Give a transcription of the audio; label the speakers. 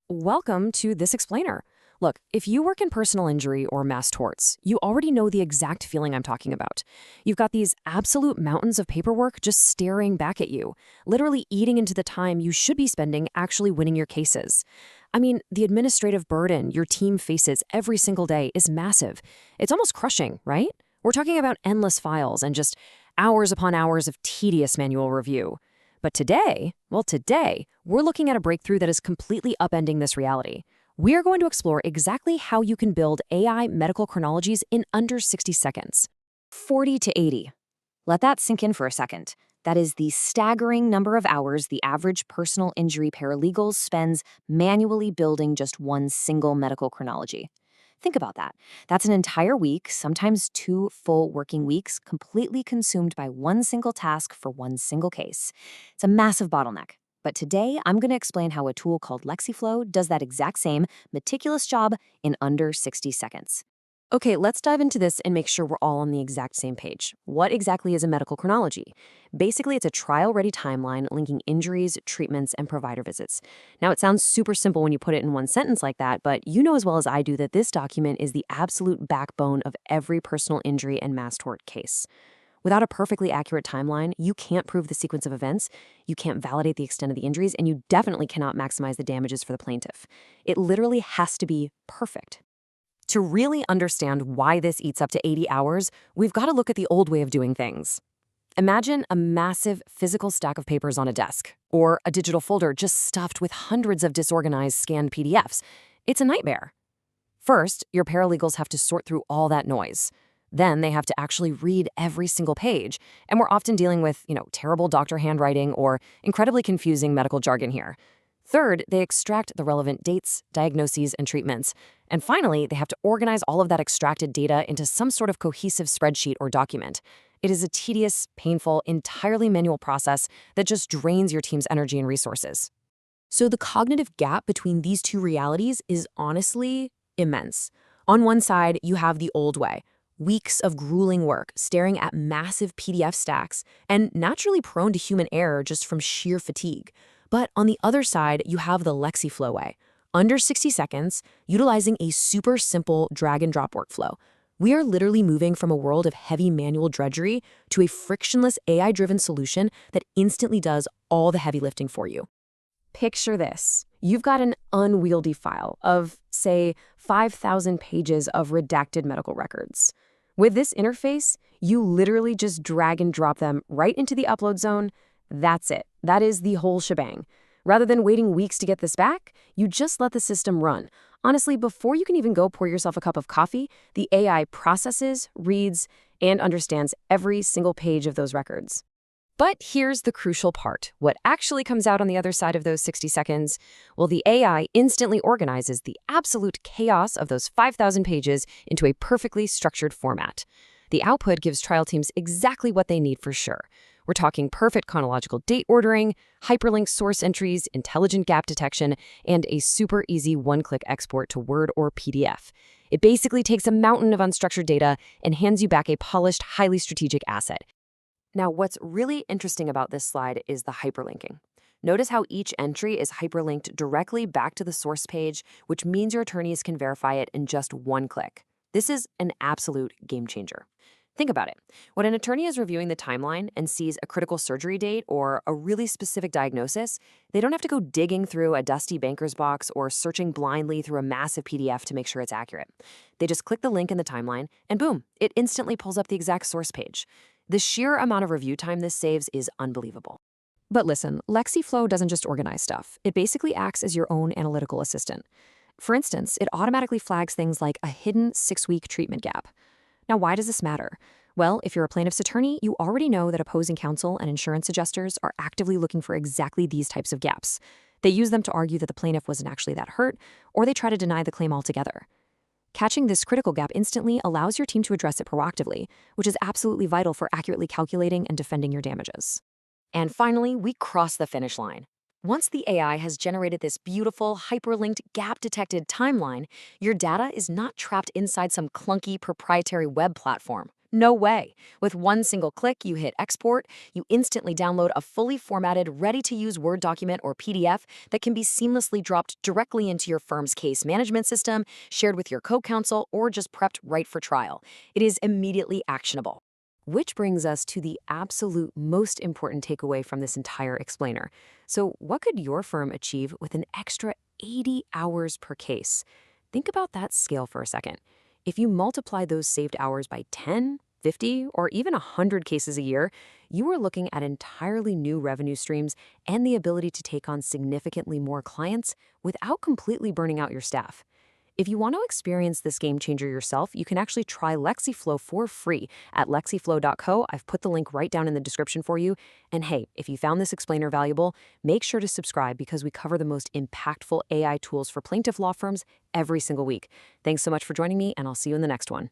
Speaker 1: Welcome to This Explainer. Look, if you work in personal injury or mass torts, you already know the exact feeling I'm talking about. You've got these absolute mountains of paperwork just staring back at you, literally eating into the time you should be spending actually winning your cases. I mean, the administrative burden your team faces every single day is massive. It's almost crushing, right? We're talking about endless files and just hours upon hours of tedious manual review. But today, we're looking at a breakthrough that is completely upending this reality. We are going to explore exactly how you can build AI medical chronologies in under 60 seconds.
Speaker 2: 40 to 80. Let that sink in for a second. That is the staggering number of hours the average personal injury paralegal spends manually building just one single medical chronology. Think about that. That's an entire week, sometimes 2 full working weeks, completely consumed by one single task for one single case. It's a massive bottleneck. But today, I'm going to explain how a tool called LexiFlow does that exact same meticulous job in under 60 seconds.
Speaker 1: Okay, let's dive into this and make sure we're all on the exact same page. What exactly is a medical chronology? Basically, it's a trial-ready timeline linking injuries, treatments, and provider visits. Now, it sounds super simple when you put it in one sentence like that, but you know as well as I do that this document is the absolute backbone of every personal injury and mass tort case. Without a perfectly accurate timeline, you can't prove the sequence of events, you can't validate the extent of the injuries, and you definitely cannot maximize the damages for the plaintiff. It literally has to be perfect. To really understand why this eats up to 80 hours, we've got to look at the old way of doing things. Imagine a massive physical stack of papers on a desk, or a digital folder just stuffed with hundreds of disorganized scanned PDFs. It's a nightmare. First, your paralegals have to sort through all that noise. Then they have to actually read every single page, and we're often dealing with, terrible doctor handwriting or incredibly confusing medical jargon here. Third, they extract the relevant dates, diagnoses, and treatments. And finally, they have to organize all of that extracted data into some sort of cohesive spreadsheet or document. It is a tedious, painful, entirely manual process that just drains your team's energy and resources. So the cognitive gap between these two realities is honestly immense. On one side, you have the old way. Weeks of grueling work, staring at massive PDF stacks, and naturally prone to human error just from sheer fatigue. But on the other side, you have the LexiFlow way. Under 60 seconds, utilizing a super simple drag-and-drop workflow. We are literally moving from a world of heavy manual drudgery to a frictionless AI-driven solution that instantly does all the heavy lifting for you. Picture this. You've got an unwieldy file of, say, 5,000 pages of redacted medical records. With this interface, you literally just drag and drop them right into the upload zone. That's it. That is the whole shebang. Rather than waiting weeks to get this back, you just let the system run. Honestly, before you can even go pour yourself a cup of coffee, the AI processes, reads, and understands every single page of those records. But here's the crucial part. What actually comes out on the other side of those 60 seconds? Well, the AI instantly organizes the absolute chaos of those 5,000 pages into a perfectly structured format. The output gives trial teams exactly what they need for sure. We're talking perfect chronological date ordering, hyperlinked source entries, intelligent gap detection, and a super easy one-click export to Word or PDF. It basically takes a mountain of unstructured data and hands you back a polished, highly strategic asset. Now, what's really interesting about this slide is the hyperlinking. Notice how each entry is hyperlinked directly back to the source page, which means your attorneys can verify it in just one click. This is an absolute game changer. Think about it. When an attorney is reviewing the timeline and sees a critical surgery date or a really specific diagnosis, they don't have to go digging through a dusty banker's box or searching blindly through a massive PDF to make sure it's accurate. They just click the link in the timeline, and boom, it instantly pulls up the exact source page. The sheer amount of review time this saves is unbelievable. But listen, LexiFlow doesn't just organize stuff. It basically acts as your own analytical assistant. For instance, it automatically flags things like a hidden 6-week treatment gap. Now, why does this matter? Well, if you're a plaintiff's attorney, you already know that opposing counsel and insurance adjusters are actively looking for exactly these types of gaps. They use them to argue that the plaintiff wasn't actually that hurt, or they try to deny the claim altogether. Catching this critical gap instantly allows your team to address it proactively, which is absolutely vital for accurately calculating and defending your damages. And finally, we cross the finish line. Once the AI has generated this beautiful, hyperlinked, gap-detected timeline, your data is not trapped inside some clunky proprietary web platform. No way. With one single click, you hit export, you instantly download a fully formatted, ready-to-use Word document or PDF that can be seamlessly dropped directly into your firm's case management system, shared with your co-counsel, or just prepped right for trial. It is immediately actionable. Which brings us to the absolute most important takeaway from this entire explainer. So, what could your firm achieve with an extra 80 hours per case? Think about that scale for a second. If you multiply those saved hours by 10, 50, or even 100 cases a year, you are looking at entirely new revenue streams and the ability to take on significantly more clients without completely burning out your staff. If you want to experience this game changer yourself, you can actually try LexiFlow for free at lexiflow.co. I've put the link right down in the description for you. And hey, if you found this explainer valuable, make sure to subscribe because we cover the most impactful AI tools for plaintiff law firms every single week. Thanks so much for joining me, and I'll see you in the next one.